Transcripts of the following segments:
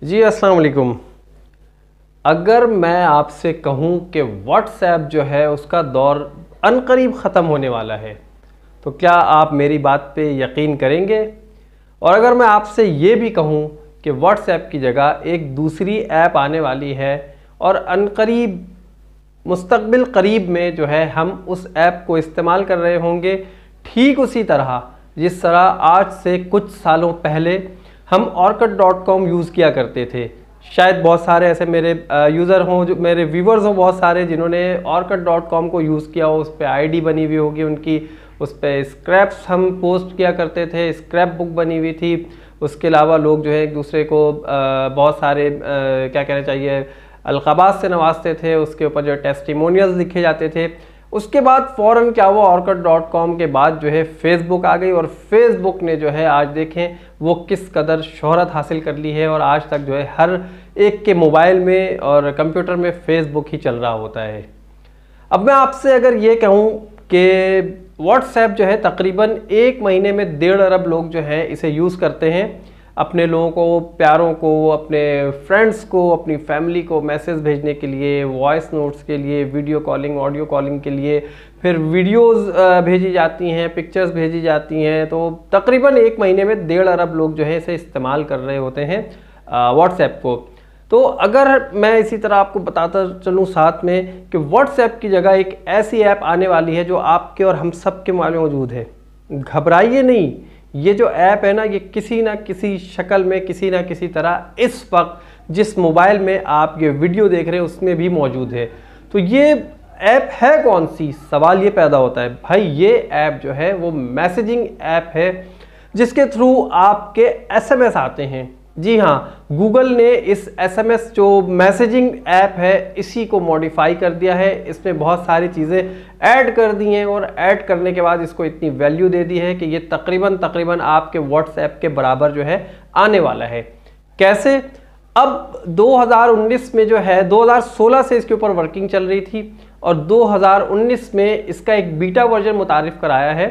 जी अस्सलाम वालेकुम। अगर मैं आपसे कहूं कि व्हाट्सएप जो है उसका दौर अनकरीब ख़त्म होने वाला है तो क्या आप मेरी बात पे यकीन करेंगे? और अगर मैं आपसे ये भी कहूं कि व्हाट्सएप की जगह एक दूसरी ऐप आने वाली है और अनकरीब मुस्तकबिल करीब में जो है हम उस ऐप को इस्तेमाल कर रहे होंगे, ठीक उसी तरह जिस तरह आज से कुछ सालों पहले हम orkut.com यूज़ किया करते थे। शायद बहुत सारे ऐसे मेरे यूज़र हों, जो मेरे व्यूवर्स हों बहुत सारे, जिन्होंने orkut.com को यूज़ किया हो, उस पर आईडी बनी हुई होगी उनकी, उस पर स्क्रैप्स हम पोस्ट किया करते थे, स्क्रैप बुक बनी हुई थी। उसके अलावा लोग जो है एक दूसरे को बहुत सारे क्या कहना चाहिए अलक़ाबात से नवाजते थे, उसके ऊपर जो टेस्टिमोनियल्स लिखे जाते थे। उसके बाद फ़ौरन क्या हुआ, orkut.com के बाद जो है फेसबुक आ गई और फेसबुक ने जो है आज देखें वो किस कदर शोहरत हासिल कर ली है और आज तक जो है हर एक के मोबाइल में और कंप्यूटर में फेसबुक ही चल रहा होता है। अब मैं आपसे अगर ये कहूँ कि व्हाट्सएप जो है तकरीबन 1 महीने में 1.5 अरब लोग जो हैं इसे यूज़ करते हैं, अपने लोगों को, प्यारों को, अपने फ्रेंड्स को, अपनी फैमिली को मैसेज भेजने के लिए, वॉइस नोट्स के लिए, वीडियो कॉलिंग, ऑडियो कॉलिंग के लिए, फिर वीडियोस भेजी जाती हैं, पिक्चर्स भेजी जाती हैं। तो तकरीबन 1 महीने में 1.5 अरब लोग जो है इसे इस्तेमाल कर रहे होते हैं व्हाट्सएप को। तो अगर मैं इसी तरह आपको बताता चलूँ साथ में कि व्हाट्सएप की जगह एक ऐसी ऐप आने वाली है जो आपके और हम सब के मोबाइल में मौजूद है, घबराइए नहीं। ये जो ऐप है ना, ये किसी ना किसी शक्ल में, किसी ना किसी तरह इस वक्त जिस मोबाइल में आप ये वीडियो देख रहे हैं उसमें भी मौजूद है। तो ये ऐप है कौन सी, सवाल ये पैदा होता है। भाई ये ऐप जो है वो मैसेजिंग ऐप है जिसके थ्रू आपके एसएमएस आते हैं। जी हाँ, गूगल ने इस एसएमएस जो मैसेजिंग ऐप है इसी को मॉडिफाई कर दिया है, इसमें बहुत सारी चीज़ें ऐड कर दी हैं और ऐड करने के बाद इसको इतनी वैल्यू दे दी है कि ये तकरीबन आपके व्हाट्सएप के बराबर जो है आने वाला है। कैसे? अब 2019 में जो है 2016 से इसके ऊपर वर्किंग चल रही थी और 2019 में इसका एक बीटा वर्जन मुतारिफ कराया है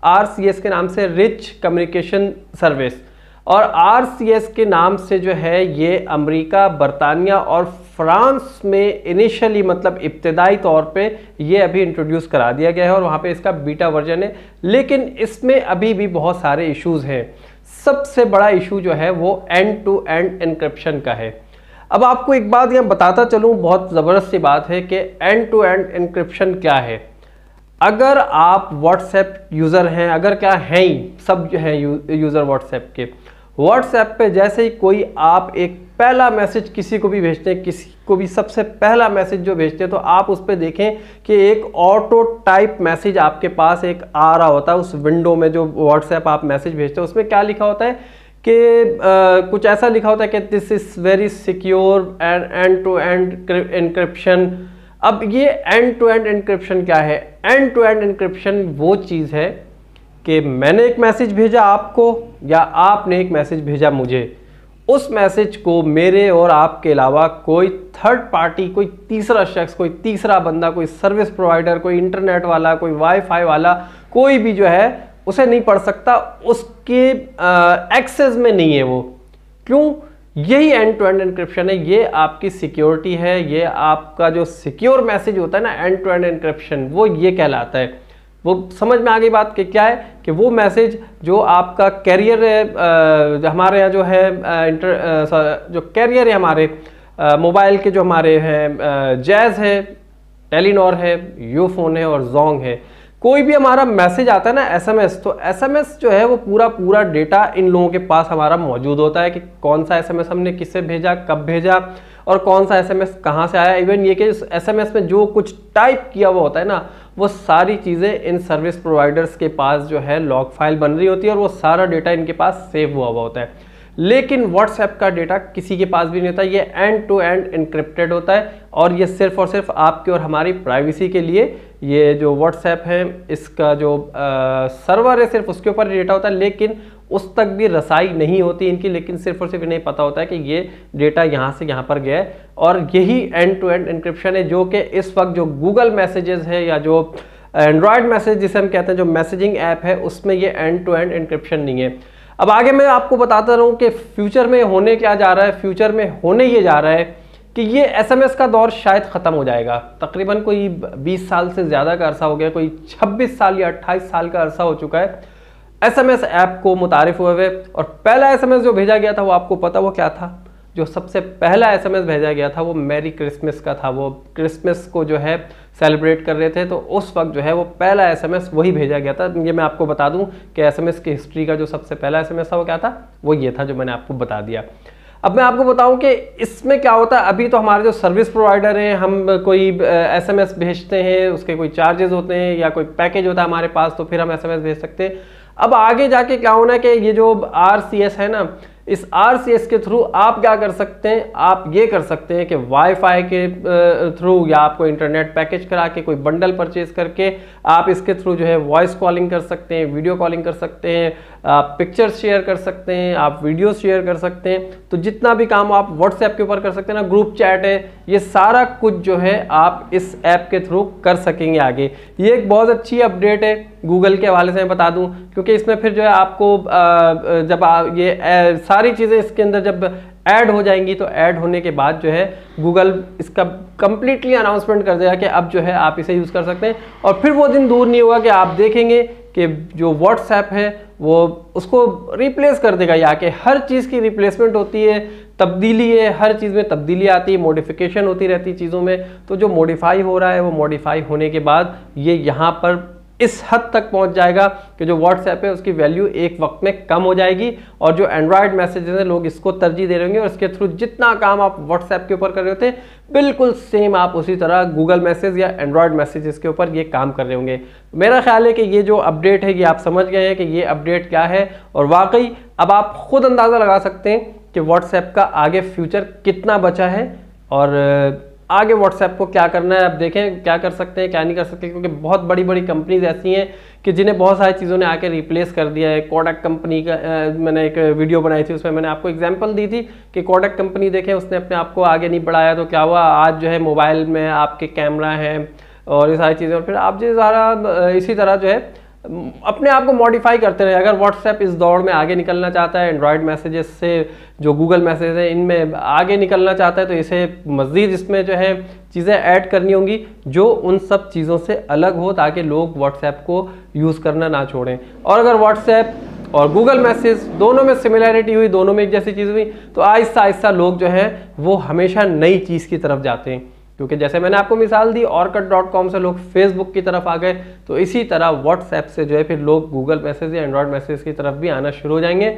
RCS के नाम से, रिच कम्युनिकेशन सर्विस। और RCS के नाम से जो है ये अमेरिका, बरतानिया और फ्रांस में इनिशियली, मतलब इब्तदाई तौर पे ये अभी इंट्रोड्यूस करा दिया गया है और वहाँ पे इसका बीटा वर्जन है। लेकिन इसमें अभी भी बहुत सारे इश्यूज हैं। सबसे बड़ा इशू जो है वो एंड टू एंड एन्क्रिप्शन का है। अब आपको एक बात यहाँ बताता चलूँ, बहुत ज़बरदस्त सी बात है कि एंड टू एंड एन्क्रिप्शन क्या है। अगर आप व्हाट्सएप यूज़र हैं, अगर क्या हैं ही, सब जो है यूज़र व्हाट्सएप के, व्हाट्सएप पे जैसे ही कोई आप एक पहला मैसेज किसी को भी भेजते हैं, किसी को भी सबसे पहला मैसेज जो भेजते हैं, तो आप उस पर देखें कि एक ऑटो टाइप मैसेज आपके पास एक आ रहा होता है। उस विंडो में जो व्हाट्सएप आप मैसेज भेजते हैं उसमें क्या लिखा होता है कि कुछ ऐसा लिखा होता है कि this is very secure end to end encryption. अब ये एंड टू एंड एन्क्रिप्शन क्या है? एंड टू एंड एन्क्रिप्शन वो चीज़ है कि मैंने एक मैसेज भेजा आपको या आपने एक मैसेज भेजा मुझे, उस मैसेज को मेरे और आपके अलावा कोई थर्ड पार्टी, कोई तीसरा शख्स, कोई तीसरा बंदा, कोई सर्विस प्रोवाइडर, कोई इंटरनेट वाला, कोई वाईफाई वाला, कोई भी जो है उसे नहीं पढ़ सकता, उसके एक्सेस में नहीं है वो। क्यों? यही एंड टू एंड एन्क्रिप्शन है, ये आपकी सिक्योरिटी है, ये आपका जो सिक्योर मैसेज होता है ना, एंड टू एंड एन्क्रिप्शन, वो ये कहलाता है। वो समझ में आ गई बात कि क्या है कि वो मैसेज जो आपका कैरियर है, हमारे यहाँ जो है जो कैरियर है हमारे मोबाइल के, जो हमारे हैं जैज़ है, टेलीनॉर है, यूफोन है और जोंग है, कोई भी हमारा मैसेज आता है ना एसएमएस, तो एसएमएस जो है वो पूरा डेटा इन लोगों के पास हमारा मौजूद होता है कि कौन सा एसएमएस हमने किससे भेजा, कब भेजा और कौन सा एसएमएस कहाँ से आया। इवन ये कि एसएमएस में जो कुछ टाइप किया हुआ होता है ना, वो सारी चीज़ें इन सर्विस प्रोवाइडर्स के पास जो है लॉग फाइल बन रही होती है और वो सारा डेटा इनके पास सेव हुआ होता है। लेकिन व्हाट्सएप का डेटा किसी के पास भी नहीं होता, ये एंड टू एंड इनक्रिप्टेड होता है और ये सिर्फ और सिर्फ आपके और हमारी प्राइवेसी के लिए ये जो व्हाट्सएप है इसका जो सर्वर है सिर्फ उसके ऊपर डेटा होता है, लेकिन उस तक भी रसाई नहीं होती इनकी, लेकिन सिर्फ और सिर्फ इन्हें पता होता है कि ये डेटा यहाँ से यहाँ पर गया है। और यही एंड टू एंड इनक्रिप्शन है जो कि इस वक्त जो गूगल मैसेजेस है या जो एंड्रॉयड मैसेज जिसे हम कहते हैं जो मैसेजिंग ऐप है उसमें ये एंड टू एंड इनक्रिप्शन नहीं है। अब आगे मैं आपको बताता रहूं कि फ्यूचर में होने क्या जा रहा है। फ्यूचर में होने ये जा रहा है कि ये एसएमएस का दौर शायद ख़त्म हो जाएगा। तकरीबन कोई 20 साल से ज़्यादा का अरसा हो गया, कोई 26 साल या 28 साल का अरसा हो चुका है एसएमएस ऐप को मुतारिफ हुए। और पहला एसएमएस जो भेजा गया था वो आपको पता वो क्या था? जो सबसे पहला एसएमएस भेजा गया था वो मैरी क्रिसमस का था। वो क्रिसमस को जो है सेलिब्रेट कर रहे थे, तो उस वक्त जो है वो पहला एसएमएस वही भेजा गया था। ये मैं आपको बता दूं कि एसएमएस की हिस्ट्री का जो सबसे पहला एसएमएस था वो क्या था? वो ये था जो मैंने आपको बता दिया। अब मैं आपको बताऊं कि इसमें क्या होता है। अभी तो हमारे जो सर्विस प्रोवाइडर हैं, हम कोई एसएमएस भेजते हैं, उसके कोई चार्जेस होते हैं या कोई पैकेज होता है हमारे पास, तो फिर हम एसएमएस भेज सकते हैं। अब आगे जाके क्या होना है कि ये जो आरसीएस है ना, इस आरसीएस के थ्रू आप क्या कर सकते हैं, आप ये कर सकते हैं कि वाईफाई के थ्रू या आपको इंटरनेट पैकेज करा के कोई बंडल परचेज करके आप इसके थ्रू जो है वॉइस कॉलिंग कर सकते हैं, वीडियो कॉलिंग कर सकते हैं, आप पिक्चर्स शेयर कर सकते हैं, आप वीडियो शेयर कर सकते हैं। तो जितना भी काम आप व्हाट्सएप के ऊपर कर सकते हैं ना, ग्रुप चैट है, ये सारा कुछ जो है आप इस ऐप के थ्रू कर सकेंगे आगे। ये एक बहुत अच्छी अपडेट है गूगल के हवाले से मैं बता दूं, क्योंकि इसमें फिर जो है आपको जब ये सारी चीज़ें इसके अंदर जब ऐड हो जाएंगी, तो ऐड होने के बाद जो है गूगल इसका कंप्लीटली अनाउंसमेंट कर देगा कि अब जो है आप इसे यूज़ कर सकते हैं। और फिर वो दिन दूर नहीं होगा कि आप देखेंगे कि जो व्हाट्सएप है वो उसको रिप्लेस कर देगा। या कि हर चीज़ की रिप्लेसमेंट होती है, तब्दीली है, हर चीज़ में तब्दीली आती है, मॉडिफिकेशन होती रहती है चीज़ों में। तो जो मॉडिफाई हो रहा है वो मॉडिफाई होने के बाद ये यहाँ पर इस हद तक पहुंच जाएगा कि जो व्हाट्सएप है उसकी वैल्यू एक वक्त में कम हो जाएगी। और जो एंड्रॉयड मैसेजेस हैं लोग इसको तरजीह दे रहे होंगे, और इसके थ्रू जितना काम आप व्हाट्सएप के ऊपर कर रहे होते बिल्कुल सेम आप उसी तरह गूगल मैसेज या एंड्रॉयड मैसेजेस के ऊपर ये काम कर रहे होंगे। मेरा ख्याल है कि ये जो अपडेट है ये आप समझ गए हैं कि ये अपडेट क्या है, और वाकई अब आप खुद अंदाज़ा लगा सकते हैं कि व्हाट्सएप का आगे फ्यूचर कितना बचा है और आगे व्हाट्सएप को क्या करना है। अब देखें क्या कर सकते हैं क्या नहीं कर सकते, क्योंकि बहुत बड़ी बड़ी कंपनीज ऐसी हैं कि जिन्हें बहुत सारी चीज़ों ने आके रिप्लेस कर दिया है। कोडक कंपनी का मैंने एक वीडियो बनाई थी, उसमें मैंने आपको एग्जांपल दी थी कि कोडक कंपनी देखें उसने अपने आप को आगे नहीं बढ़ाया, तो क्या हुआ, आज जो है मोबाइल में आपके कैमरा है और ये सारी चीज़ें, और फिर आप जो सारा इसी तरह जो है अपने आप को मॉडिफाई करते रहे। अगर व्हाट्सएप इस दौड़ में आगे निकलना चाहता है, एंड्रॉयड मैसेजेस से जो गूगल मैसेज है इनमें आगे निकलना चाहता है, तो इसे मज़ीद इसमें जो है चीज़ें ऐड करनी होंगी जो उन सब चीज़ों से अलग हो, ताकि लोग व्हाट्सएप को यूज़ करना ना छोड़ें। और अगर व्हाट्सएप और गूगल मैसेज दोनों में सिमिलैरिटी हुई, दोनों में एक जैसी चीज़ हुई, तो आहिस्ता आहिस्ता लोग जो है वो हमेशा नई चीज़ की तरफ जाते हैं। क्योंकि जैसे मैंने आपको मिसाल दी orkut.com से लोग फेसबुक की तरफ आ गए, तो इसी तरह व्हाट्सएप से जो है फिर लोग गूगल मैसेज या एंड्रॉयड मैसेज की तरफ भी आना शुरू हो जाएंगे।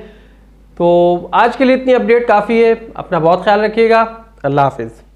तो आज के लिए इतनी अपडेट काफ़ी है। अपना बहुत ख्याल रखिएगा। अल्लाह हाफिज़।